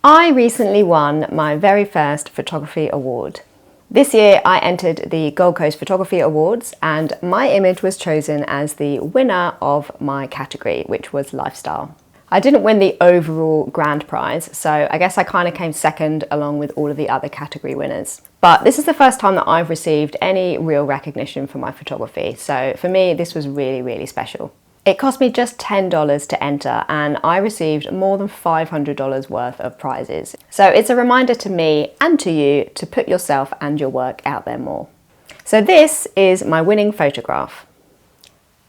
I recently won my very first photography award. This year I entered the Gold Coast Photography Awards and my image was chosen as the winner of my category, which was lifestyle. I didn't win the overall grand prize, so I guess I kind of came second along with all of the other category winners. But this is the first time that I've received any real recognition for my photography, so for me this was really, really special. It cost me just $10 to enter and I received more than $500 worth of prizes. So it's a reminder to me and to you to put yourself and your work out there more. So this is my winning photograph.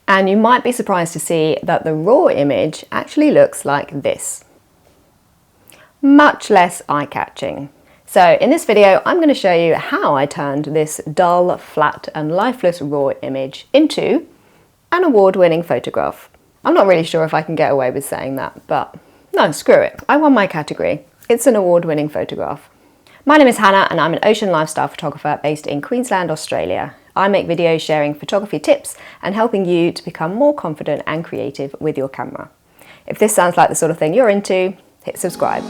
And you might be surprised to see that the raw image actually looks like this. Much less eye-catching. So in this video, I'm going to show you how I turned this dull, flat and lifeless raw image into an award-winning photograph. I'm not really sure if I can get away with saying that, but no, screw it. I won my category. It's an award-winning photograph. My name is Hannah and I'm an ocean lifestyle photographer based in Queensland, Australia. I make videos sharing photography tips and helping you to become more confident and creative with your camera. If this sounds like the sort of thing you're into, hit subscribe.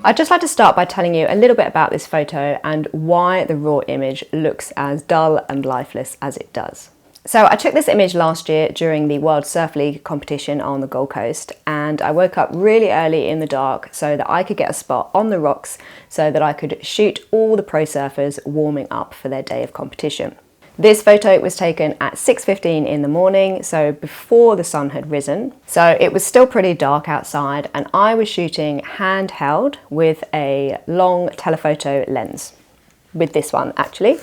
I'd just like to start by telling you a little bit about this photo and why the raw image looks as dull and lifeless as it does. So I took this image last year during the World Surf League competition on the Gold Coast, and I woke up really early in the dark so that I could get a spot on the rocks so that I could shoot all the pro surfers warming up for their day of competition. This photo was taken at 6:15 in the morning, so before the sun had risen. So it was still pretty dark outside and I was shooting handheld with a long telephoto lens. With this one actually,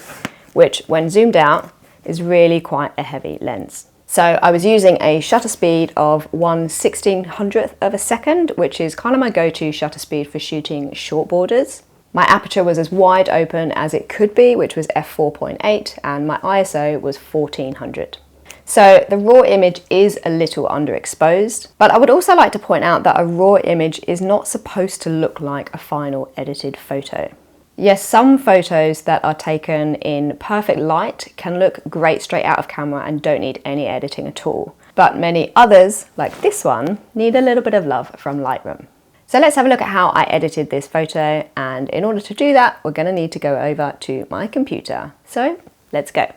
which when zoomed out is really quite a heavy lens. So I was using a shutter speed of 1/1600th of a second, which is kind of my go-to shutter speed for shooting short borders. My aperture was as wide open as it could be, which was f4.8, and my ISO was 1400. So the raw image is a little underexposed, but I would also like to point out that a raw image is not supposed to look like a final edited photo. Yes, some photos that are taken in perfect light can look great straight out of camera and don't need any editing at all. But many others, like this one, need a little bit of love from Lightroom. So let's have a look at how I edited this photo, and in order to do that we're going to need to go over to my computer. So let's go.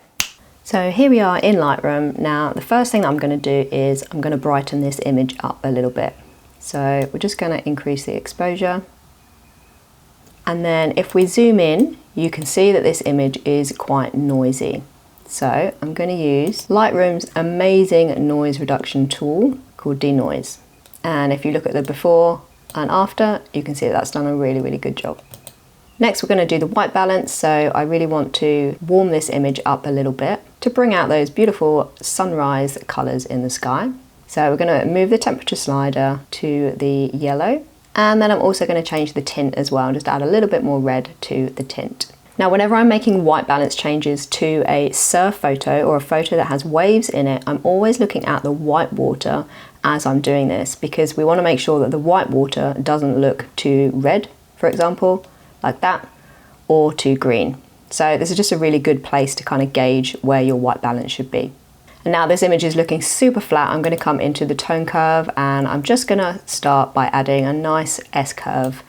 So here we are in Lightroom. Now the first thing that I'm going to do is I'm going to brighten this image up a little bit. So we're just going to increase the exposure, and then if we zoom in you can see that this image is quite noisy. So I'm going to use Lightroom's amazing noise reduction tool called denoise, and if you look at the before and after, you can see that that's done a really, really good job. Next we're going to do the white balance, so I really want to warm this image up a little bit to bring out those beautiful sunrise colours in the sky. So we're going to move the temperature slider to the yellow, and then I'm also going to change the tint as well and just add a little bit more red to the tint. Now whenever I'm making white balance changes to a surf photo or a photo that has waves in it, I'm always looking at the white water as I'm doing this, because we want to make sure that the white water doesn't look too red, for example, like that, or too green. So this is just a really good place to kind of gauge where your white balance should be. And now this image is looking super flat. I'm going to come into the tone curve and I'm just going to start by adding a nice S-curve.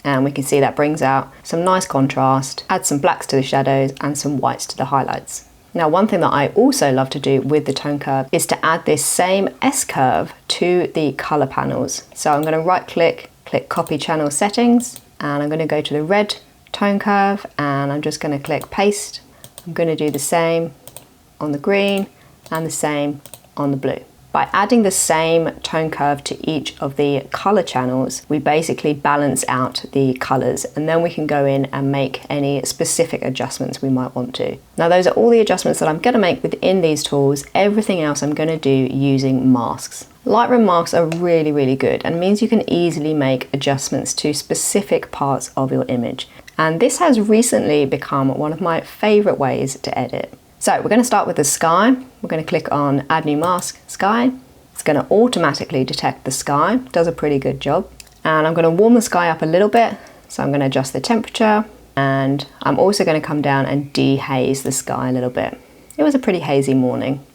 And we can see that brings out some nice contrast, adds some blacks to the shadows and some whites to the highlights. Now one thing that I also love to do with the tone curve is to add this same S-curve to the color panels. So I'm going to right click, click copy channel settings, and I'm going to go to the red tone curve and I'm just going to click paste. I'm going to do the same on the green and the same on the blue. By adding the same tone curve to each of the color channels, we basically balance out the colors, and then we can go in and make any specific adjustments we might want to. Now those are all the adjustments that I'm going to make within these tools. Everything else I'm going to do using masks. Lightroom masks are really, really good and means you can easily make adjustments to specific parts of your image. And this has recently become one of my favorite ways to edit. So we're going to start with the sky. We're going to click on Add New Mask, Sky. It's going to automatically detect the sky, does a pretty good job. And I'm going to warm the sky up a little bit. So I'm going to adjust the temperature, and I'm also going to come down and dehaze the sky a little bit. It was a pretty hazy morning.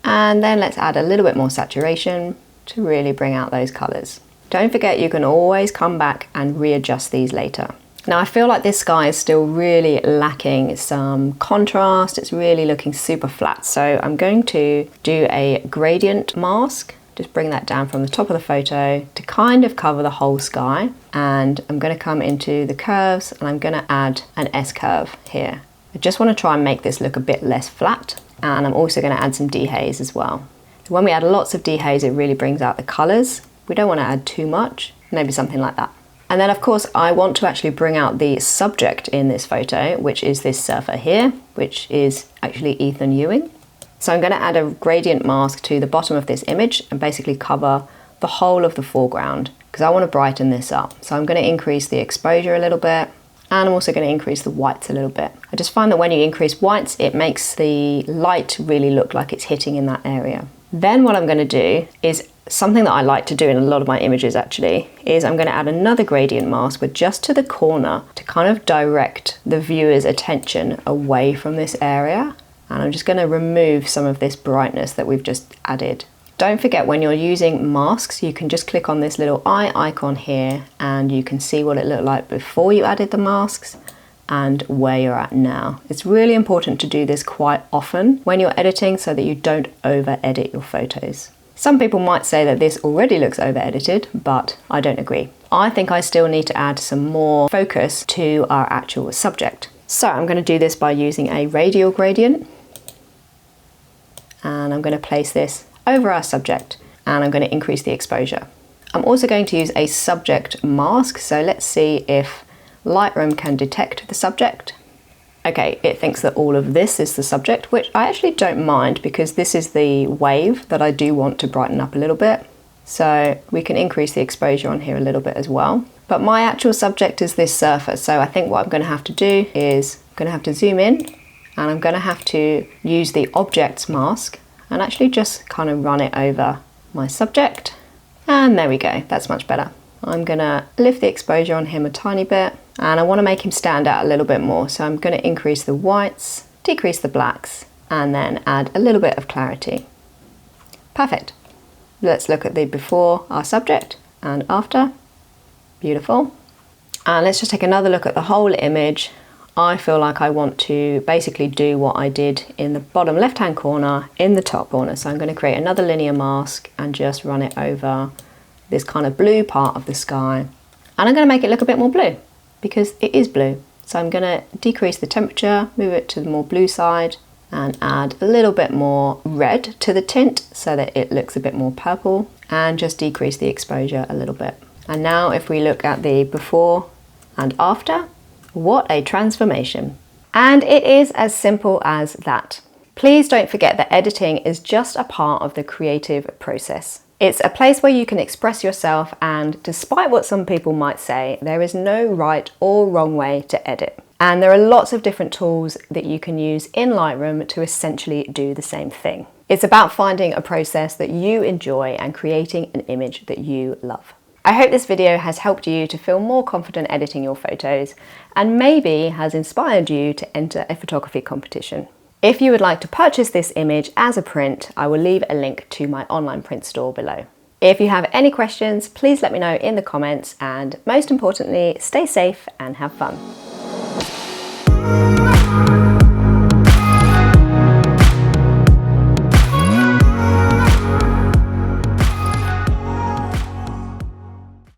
And then let's add a little bit more saturation to really bring out those colours. Don't forget, you can always come back and readjust these later. Now I feel like this sky is still really lacking some contrast. It's really looking super flat. So I'm going to do a gradient mask. Just bring that down from the top of the photo to kind of cover the whole sky. And I'm going to come into the curves and I'm going to add an S curve here. I just want to try and make this look a bit less flat. And I'm also going to add some dehaze as well. When we add lots of dehaze, it really brings out the colours. We don't want to add too much, maybe something like that. And then of course I want to actually bring out the subject in this photo, which is this surfer here, which is actually Ethan Ewing. So I'm going to add a gradient mask to the bottom of this image and basically cover the whole of the foreground because I want to brighten this up. So I'm going to increase the exposure a little bit, and I'm also going to increase the whites a little bit. I just find that when you increase whites, it makes the light really look like it's hitting in that area. Then what I'm going to do is something that I like to do in a lot of my images actually, is I'm going to add another gradient mask, but just to the corner to kind of direct the viewer's attention away from this area. And I'm just going to remove some of this brightness that we've just added. Don't forget, when you're using masks, you can just click on this little eye icon here and you can see what it looked like before you added the masks and where you're at now. It's really important to do this quite often when you're editing so that you don't over edit your photos. Some people might say that this already looks over edited, but I don't agree. I think I still need to add some more focus to our actual subject. So I'm going to do this by using a radial gradient, and I'm going to place this over our subject, and I'm going to increase the exposure. I'm also going to use a subject mask, so let's see if Lightroom can detect the subject. Okay, it thinks that all of this is the subject, which I actually don't mind because this is the wave that I do want to brighten up a little bit. So we can increase the exposure on here a little bit as well. But my actual subject is this surfer, so I think what I'm going to have to do is I'm going to have to zoom in, and I'm going to have to use the objects mask and actually just kind of run it over my subject. And there we go, that's much better. I'm going to lift the exposure on him a tiny bit, and I want to make him stand out a little bit more. So I'm going to increase the whites, decrease the blacks, and then add a little bit of clarity. Perfect. Let's look at the before our subject and after. Beautiful. And let's just take another look at the whole image. I feel like I want to basically do what I did in the bottom left-hand corner in the top corner. So I'm going to create another linear mask and just run it over this kind of blue part of the sky. And I'm going to make it look a bit more blue because it is blue. So I'm going to decrease the temperature, move it to the more blue side, and add a little bit more red to the tint so that it looks a bit more purple, and just decrease the exposure a little bit. And now if we look at the before and after, what a transformation. And it is as simple as that. Please don't forget that editing is just a part of the creative process. It's a place where you can express yourself, and despite what some people might say, there is no right or wrong way to edit. And there are lots of different tools that you can use in Lightroom to essentially do the same thing. It's about finding a process that you enjoy and creating an image that you love. I hope this video has helped you to feel more confident editing your photos, and maybe has inspired you to enter a photography competition. If you would like to purchase this image as a print, I will leave a link to my online print store below. If you have any questions, please let me know in the comments, and most importantly, stay safe and have fun.